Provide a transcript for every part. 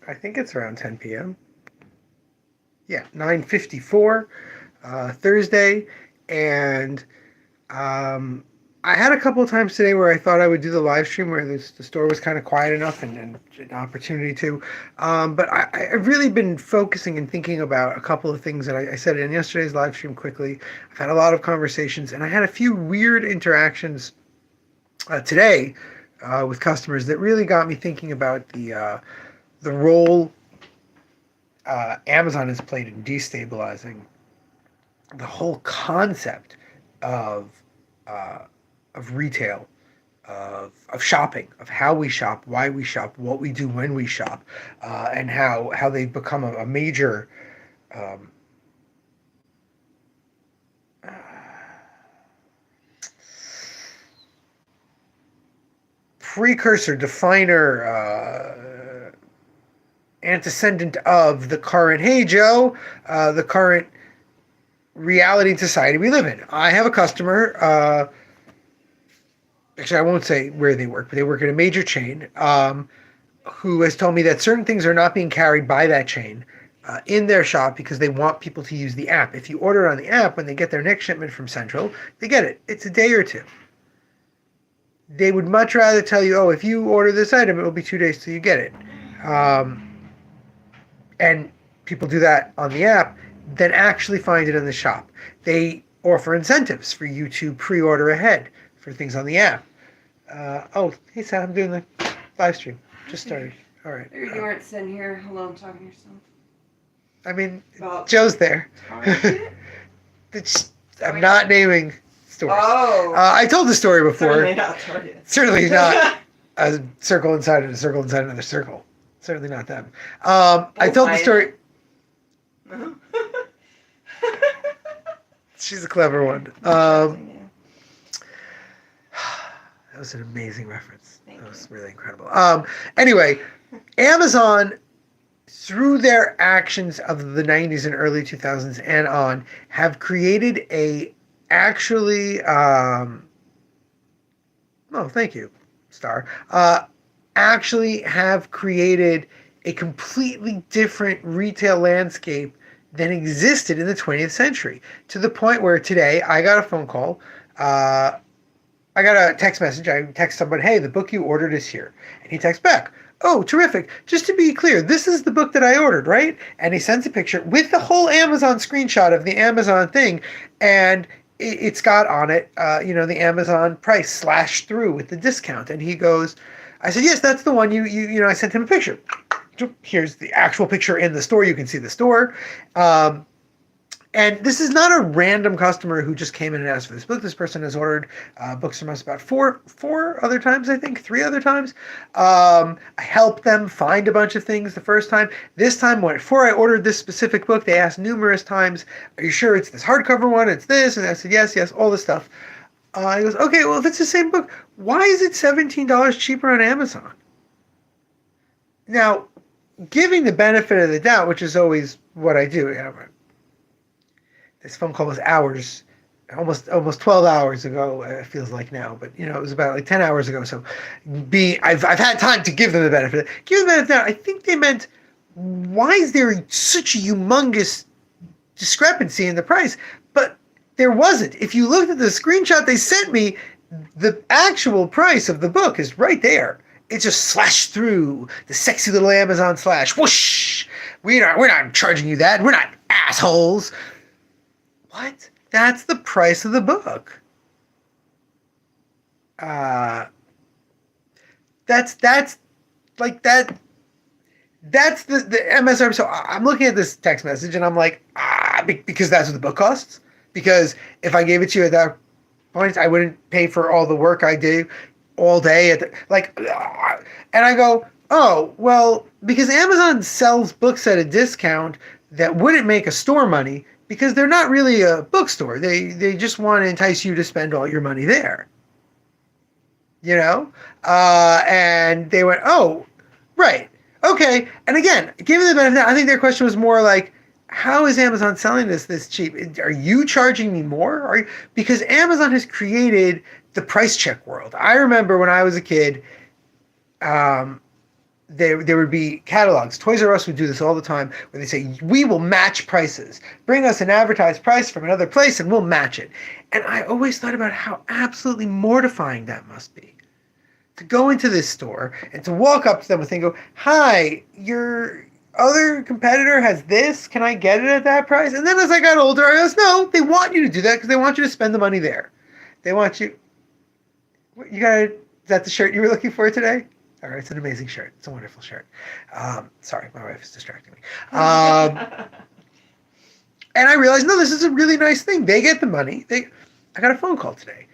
I think it's around 10 p.m. Yeah, 9:54 Thursday, and I had a couple of times today where I thought I would do the live stream where the store was kind of quiet enough and an opportunity to. But I've really been focusing and thinking about a couple of things that I said in yesterday's live stream quickly. I've had a lot of conversations, and I had a few weird interactions today with customers that really got me thinking about the role Amazon has played in destabilizing the whole concept of retail, of shopping, of how we shop, why we shop, what we do when we shop, and how they've become a major precursor, definer, antecedent of the current, hey Joe, the current reality and society we live in. I have a customer, actually I won't say where they work, but they work at a major chain, who has told me that certain things are not being carried by that chain in their shop because they want people to use the app. If you order it on the app, when they get their next shipment from Central, they get it. It's a day or two. They would much rather tell you, oh, if you order this item, it will be 2 days till you get it. And people do that on the app, then actually find it in the shop. They offer incentives for you to pre-order ahead for things on the app. Oh, hey Sam, I'm doing the live stream. Just started. All right. You weren't sitting here alone talking to yourself. I mean, Well, Joe's there. I'm not naming stores. Oh. I told the story before. Certainly not Target. Certainly not a circle inside of a circle inside another circle. Certainly not them. I told the story. She's a clever one. That was an amazing reference. That was really incredible. Anyway, Amazon, through their actions of the 90s and early 2000s and on, have created thank you, Star. Actually have created a completely different retail landscape than existed in the 20th century, to the point where today I got a phone call. I got a text message. I text someone, hey, the book you ordered is here. And he texts back, oh, terrific. Just to be clear, this is the book that I ordered, right? And he sends a picture with the whole Amazon screenshot of the Amazon thing. And it's got on it, the Amazon price slashed through with the discount. And he goes, I said, yes, that's the one I sent him a picture. Here's the actual picture in the store. You can see the store. And this is not a random customer who just came in and asked for this book. This person has ordered books from us about four other times, I think, 3 other times. I helped them find a bunch of things the first time. This time, before I ordered this specific book, they asked numerous times, are you sure it's this hardcover one? It's this? And I said, yes, all this stuff. He goes, okay, well, if it's the same book, why is it $17 cheaper on Amazon? Now, giving the benefit of the doubt, which is always what I do. This phone call was hours, almost 12 hours ago. It feels like now, but it was about like 10 hours ago. So, I've had time to give them the benefit. Give them the benefit of the doubt. I think they meant, why is there such a humongous discrepancy in the price? But there wasn't. If you looked at the screenshot they sent me, the actual price of the book is right there. It just slashed through the sexy little Amazon slash. Whoosh! We're not charging you that. We're not assholes. What? That's the price of the book. That's like that. That's the MSRP. So I'm looking at this text message and I'm like, because that's what the book costs. Because if I gave it to you at that point, I wouldn't pay for all the work I do all day and I go, oh, well, because Amazon sells books at a discount that wouldn't make a store money because they're not really a bookstore. They just want to entice you to spend all your money there. And they went, oh, right. Okay. And again, given the benefit, I think their question was more like, how is Amazon selling this cheap? Are you charging me more? Because Amazon has created the price check world. I remember when I was a kid, there would be catalogs. Toys R Us would do this all the time, where they say, we will match prices. Bring us an advertised price from another place and we'll match it. And I always thought about how absolutely mortifying that must be. To go into this store and to walk up to them and go, hi, your other competitor has this. Can I get it at that price? And then as I got older, I realized, no, they want you to do that because they want you to spend the money there. They want you. Is that the shirt you were looking for today? All right, it's an amazing shirt. It's a wonderful shirt. Sorry, my wife is distracting me. And I realized, no, this is a really nice thing. They get the money. I got a phone call today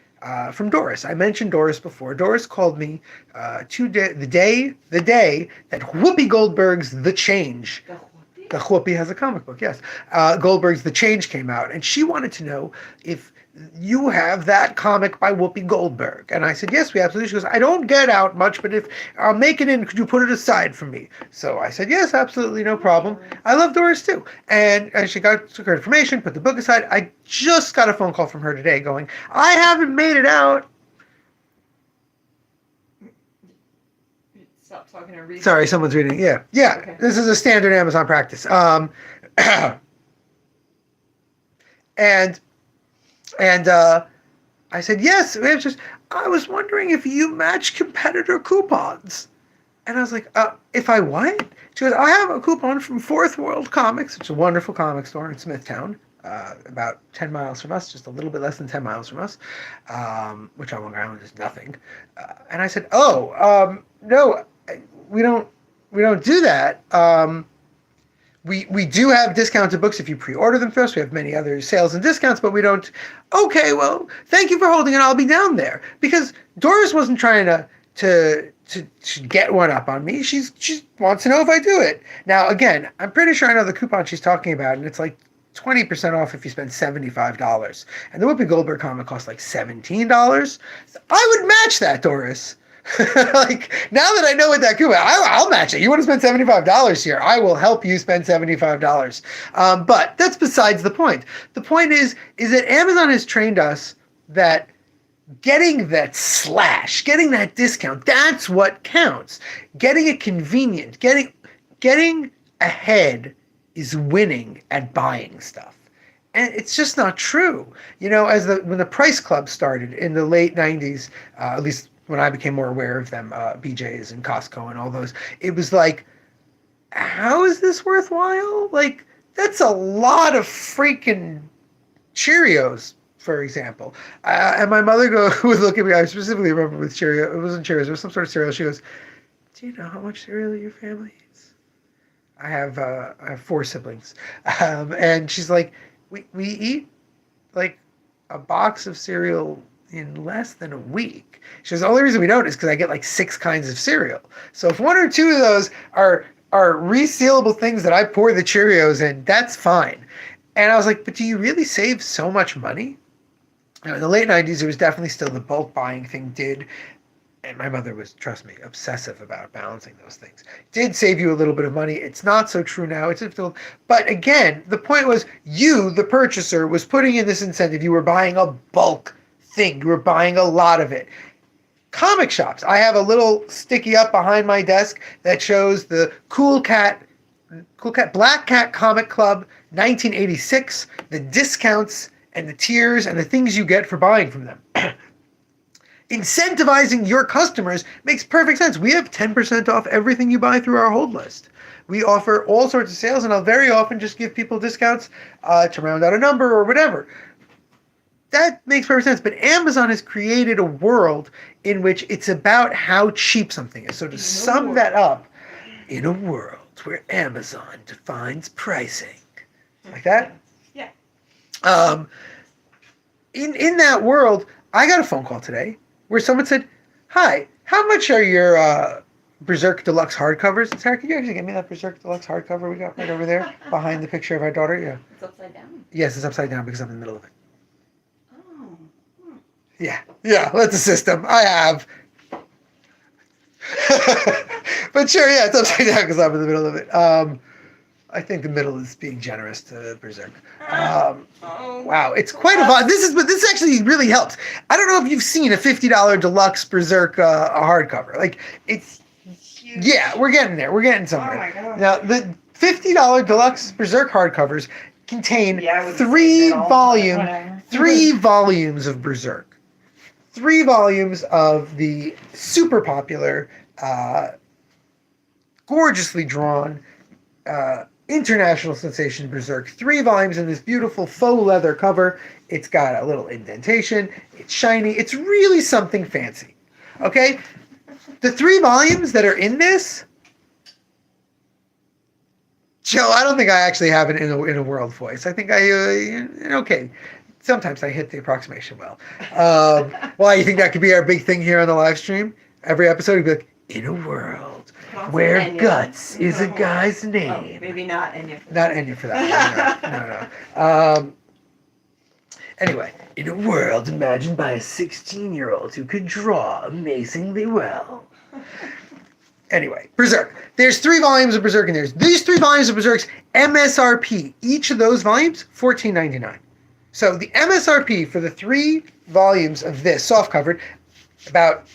from Doris. I mentioned Doris before. Doris called me the day that Whoopi Goldberg's The Change. The Whoopi has a comic book, yes. Goldberg's The Change came out, and she wanted to know if you have that comic by Whoopi Goldberg. And I said, yes, we absolutely. She goes, I don't get out much, but if I'll make it in, could you put it aside for me? So I said, yes, absolutely, no problem. I love Doris too. And she took her information, put the book aside. I just got a phone call from her today going, I haven't made it out. Stop talking and read. Sorry, someone's reading. Yeah. Okay. This is a standard Amazon practice. And I said, yes. I was wondering if you match competitor coupons. And I was like, if I what? She goes, I have a coupon from Fourth World Comics. It's a wonderful comic store in Smithtown, about 10 miles from us, just a little bit less than 10 miles from us, which on Long Island is nothing. And I said, no, we don't do that. We do have discounted books if you pre-order them first. We have many other sales and discounts, but we don't. Okay, well, thank you for holding it. I'll be down there. Because Doris wasn't trying to get one up on me. She wants to know if I do it. Now, again, I'm pretty sure I know the coupon she's talking about, and it's like 20% off if you spend $75. And the Whoopi Goldberg comic costs like $17. So I would match that, Doris. Like, now that I know what that coupon, I'll match it. You want to spend $75 here? I will help you spend $75. But that's besides the point. The point is that Amazon has trained us that getting that slash, getting that discount, that's what counts. Getting it convenient, getting ahead is winning at buying stuff. And it's just not true. You know, when the Price Club started in the late 90s, at least when I became more aware of them, BJ's and Costco and all those, it was like, how is this worthwhile? Like, that's a lot of freaking Cheerios, for example. And my mother would look at me, I specifically remember with Cheerios, it wasn't Cheerios, it was some sort of cereal. She goes, do you know how much cereal your family eats? I have 4 siblings. And she's like, we eat like a box of cereal in less than a week. She says, the only reason we don't is because I get like 6 kinds of cereal. So if 1 or 2 of those are resealable things that I pour the Cheerios in, that's fine. And I was like, but do you really save so much money? Now, in the late 90s, it was definitely still the bulk buying thing and my mother was, trust me, obsessive about balancing those things. Did save you a little bit of money. It's not so true now. But again, the point was you, the purchaser, was putting in this incentive. You were buying a bulk thing. You were buying a lot of it. Comic shops. I have a little sticky up behind my desk that shows the Cool Cat Black Cat Comic Club 1986, the discounts and the tiers and the things you get for buying from them. Incentivizing your customers makes perfect sense. We have 10% off everything you buy through our hold list. We offer all sorts of sales, and I'll very often just give people discounts to round out a number or whatever. That makes perfect sense. But Amazon has created a world in which it's about how cheap something is. So to sum that up, in a world where Amazon defines pricing. Like that? Yeah. In that world, I got a phone call today where someone said, hi, how much are your Berserk Deluxe hardcovers? Sarah, can you actually get me that Berserk Deluxe hardcover we got right over there behind the picture of our daughter? Yeah. It's upside down. Yes, it's upside down because I'm in the middle of it. Oh. Yeah, that's a system. I have. But sure, yeah, it's upside down because I'm in the middle of it. I think the middle is being generous to Berserk. Wow, it's quite a lot. This actually really helps. I don't know if you've seen a $50 deluxe Berserk hardcover. Like, it's huge. Yeah, we're getting there. We're getting Oh somewhere. my god. Now, the $50 deluxe Berserk hardcovers contain Yeah, I would three say middle, but volume, whatever. 3 volumes of Berserk. 3 volumes of the super popular, gorgeously drawn, international sensation Berserk. 3 volumes in this beautiful faux leather cover. It's got a little indentation. It's shiny. It's really something fancy. Okay? The 3 volumes that are in this, Joe, I don't think I actually have it in a world voice. I think okay. Sometimes I hit the approximation well. Why, you think that could be our big thing here on the live stream? Every episode would be like, in a world where Enya. guts is a guy's Oh, name. maybe not Enya. Not Enya for that. No. Anyway, in a world imagined by a 16-year-old who could draw amazingly well. Anyway, Berserk. There's 3 volumes of Berserk in there. These 3 volumes of Berserk's MSRP, each of those volumes, $14.99. So the MSRP for the 3 volumes of this softcovered, about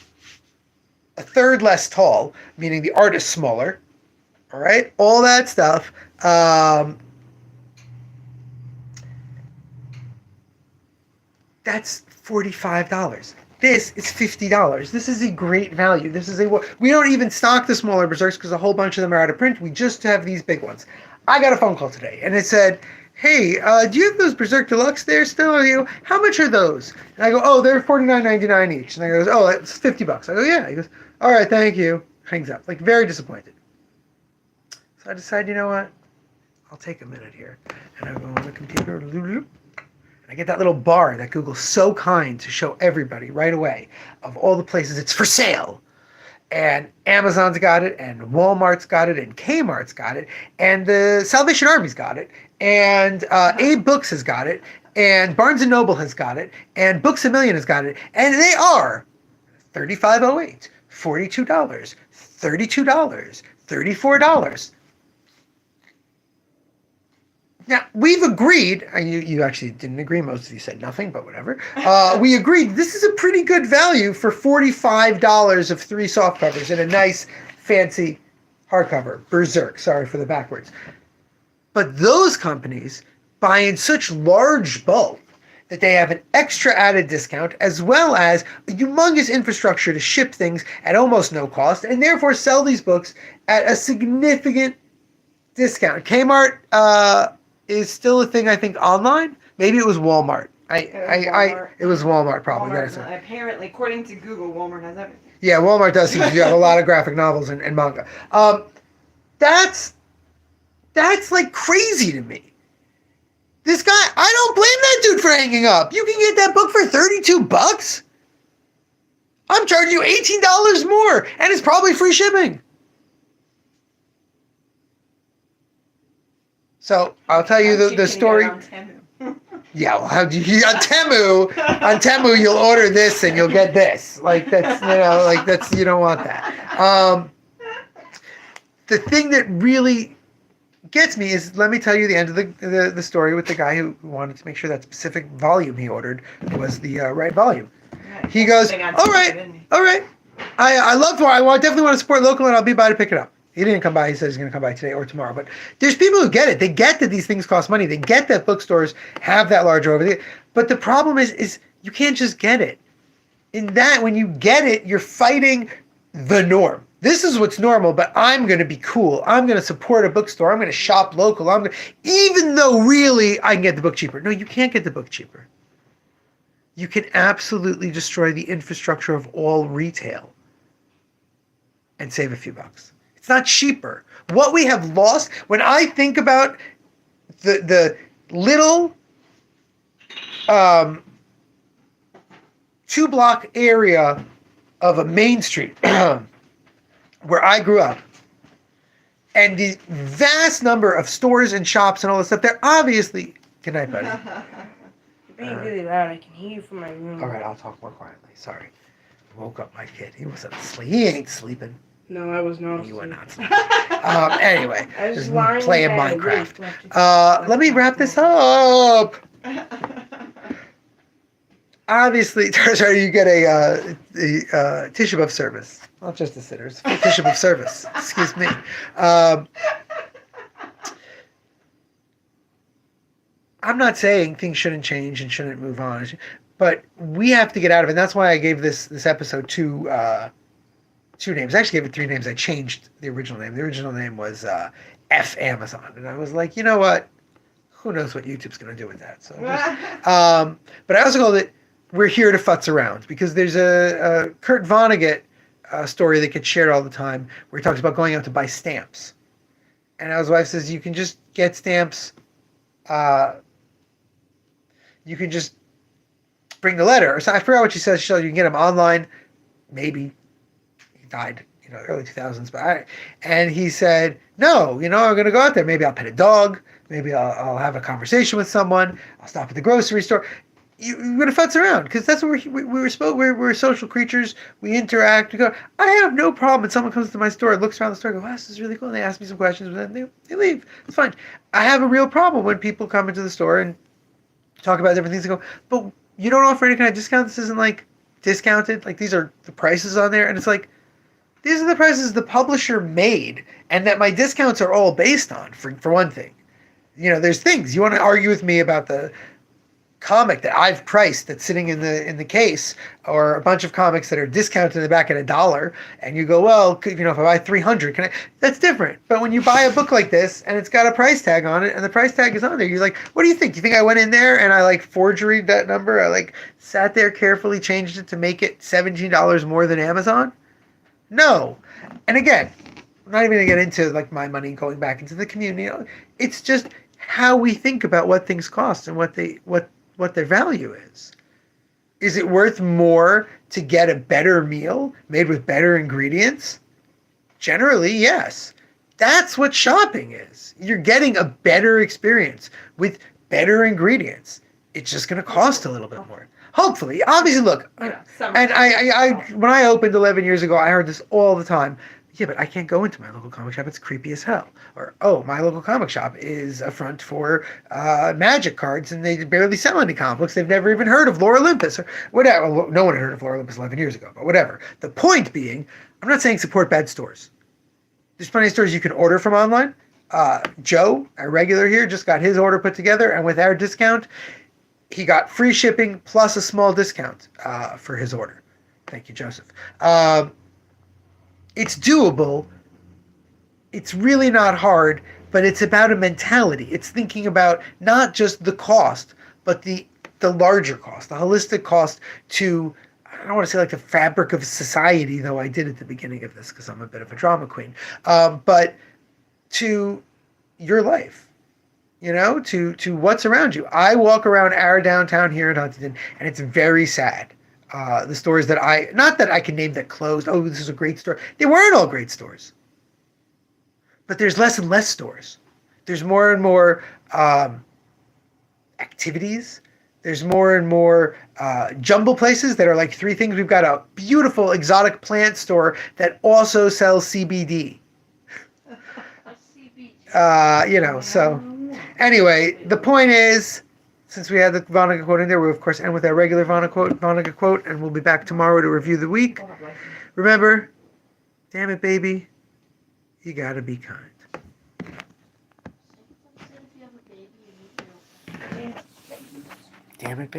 a third less tall, meaning the art is smaller. All right, all that stuff. That's $45. This is $50. This is a great value. We don't even stock the smaller Berserks because a whole bunch of them are out of print. We just have these big ones. I got a phone call today and it said, hey, do you have those Berserk Deluxe there still? How much are those? And I go, oh, they're $49.99 each. And I goes, oh, that's $50. I go, yeah. He goes, all right, thank you. Hangs up, like very disappointed. So I decide, you know what? I'll take a minute here. And I go on the computer, and I get that little bar that Google's so kind to show everybody right away of all the places it's for sale. And Amazon's got it, and Walmart's got it, and Kmart's got it, and the Salvation Army's got it, and Abe Books has got it, and Barnes & Noble has got it, and Books A Million has got it, and they are $35.08, $42, $32, $34. Now, we've agreed, and you actually didn't agree, most of you said nothing, but whatever. We agreed this is a pretty good value for $45 of 3 softcovers and a nice, fancy hardcover. Berserk, sorry for the backwards. But those companies buy in such large bulk that they have an extra added discount as well as a humongous infrastructure to ship things at almost no cost and therefore sell these books at a significant discount. Kmart is still a thing, I think, online. Maybe it was Walmart. It was Walmart probably. Walmart, apparently, according to Google, Walmart has everything. Yeah, Walmart does seem to have a lot of graphic novels and manga. That's like crazy to me. This guy, I don't blame that dude for hanging up. You can get that book for $32. I'm charging you $18 more, and it's probably free shipping. So I'll tell you the story. Yeah, well, how do you on Temu? On Temu, you'll order this and you'll get this. Like that's you don't want that. The thing that really gets me is, let me tell you the end of the story with the guy who wanted to make sure that specific volume he ordered was the right volume. He goes, all right. I definitely want to support local, and I'll be by to pick it up. He didn't come by. He said he's going to come by today or tomorrow. But there's people who get it. They get that these things cost money. They get that bookstores have that large overhead. But the problem is you can't just get it. In that, when you get it, you're fighting the norm. This is what's normal, but I'm going to be cool. I'm going to support a bookstore. I'm going to shop local. Even though really I can get the book cheaper. No, you can't get the book cheaper. You can absolutely destroy the infrastructure of all retail and save a few bucks. It's not cheaper. What we have lost, when I think about the little 2-block area of a main street where I grew up, and the vast number of stores and shops and all this stuff, they're obviously... Good night, buddy. You're being really loud. I can hear you from my room. All right, I'll talk more quietly. Sorry. I woke up my kid. He wasn't asleep. He ain't sleeping. No, I was not. You were not sleeping. Anyway, I was just lying playing in bed, Minecraft. Let me wrap this up. obviously, sorry, you get a tissue buff service, not just a sitters, a tissue buff service. Excuse me. I'm not saying things shouldn't change and shouldn't move on, but we have to get out of it. And that's why I gave this episode two names. I actually gave it three names. I changed the original name. The original name was F Amazon, and I was like, you know what? Who knows what YouTube's going to do with that? So, but I also called it "We're Here to Futz Around" because there's a Kurt Vonnegut story that gets shared all the time where he talks about going out to buy stamps, and his wife says you can just get stamps. You can just bring the letter. So I forgot what she says. She said you can get them online. Maybe he died, early 2000s. And he said, no, I'm going to go out there. Maybe I'll pet a dog. Maybe I'll have a conversation with someone. I'll stop at the grocery store. You're going to futz around because that's what we're social creatures. We interact. We go. I have no problem when someone comes to my store, looks around the store, and goes, wow, this is really cool. And they ask me some questions, but then they leave. It's fine. I have a real problem when people come into the store and talk about different things and go, but you don't offer any kind of discount. This isn't like discounted. Like these are the prices on there. And it's like, these are the prices the publisher made and that my discounts are all based on for one thing. There's things you want to argue with me about the comic that I've priced that's sitting in the case, or a bunch of comics that are discounted in the back at $1, and you go, well, if I buy 300, can I? That's different. But when you buy a book like this and it's got a price tag on it, and the price tag is on there, you're like, what do you think? You think I went in there and I forgeried that number? I sat there carefully, changed it to make it $17 more than Amazon? No. And again, I'm not even gonna get into my money going back into the community. It's just how we think about what things cost and what their value is. Is it worth more to get a better meal made with better ingredients? Generally, yes. That's what shopping is. You're getting a better experience with better ingredients. It's just going to cost a little bit more. Hopefully. Obviously, look. And I when I opened 11 years ago, I heard this all the time. Yeah, but I can't go into my local comic shop. It's creepy as hell. Or, oh, my local comic shop is a front for magic cards, and they barely sell any comic books. They've never even heard of Lore Olympus or whatever. Well, no one had heard of Lore Olympus 11 years ago, but whatever. The point being, I'm not saying support bad stores. There's plenty of stores you can order from online. Joe, our regular here, just got his order put together, and with our discount, he got free shipping plus a small discount for his order. Thank you, Joseph. It's doable. It's really not hard, but it's about a mentality. It's thinking about not just the cost, but the larger cost, the holistic cost to, I don't want to say the fabric of society, though I did at the beginning of this because I'm a bit of a drama queen, but to your life, to what's around you. I walk around our downtown here in Huntington, and it's very sad. The stores that not that I can name that closed. Oh, this is a great store. They weren't all great stores. But there's less and less stores. There's more and more activities. There's more and more jumble places that are three things. We've got a beautiful exotic plant store that also sells CBD. So anyway, the point is, since we had the Vonnegut quote in there, we'll of course end with our regular Vonnegut quote, and we'll be back tomorrow to review the week. Remember, damn it, baby, you gotta be kind. Damn it, baby.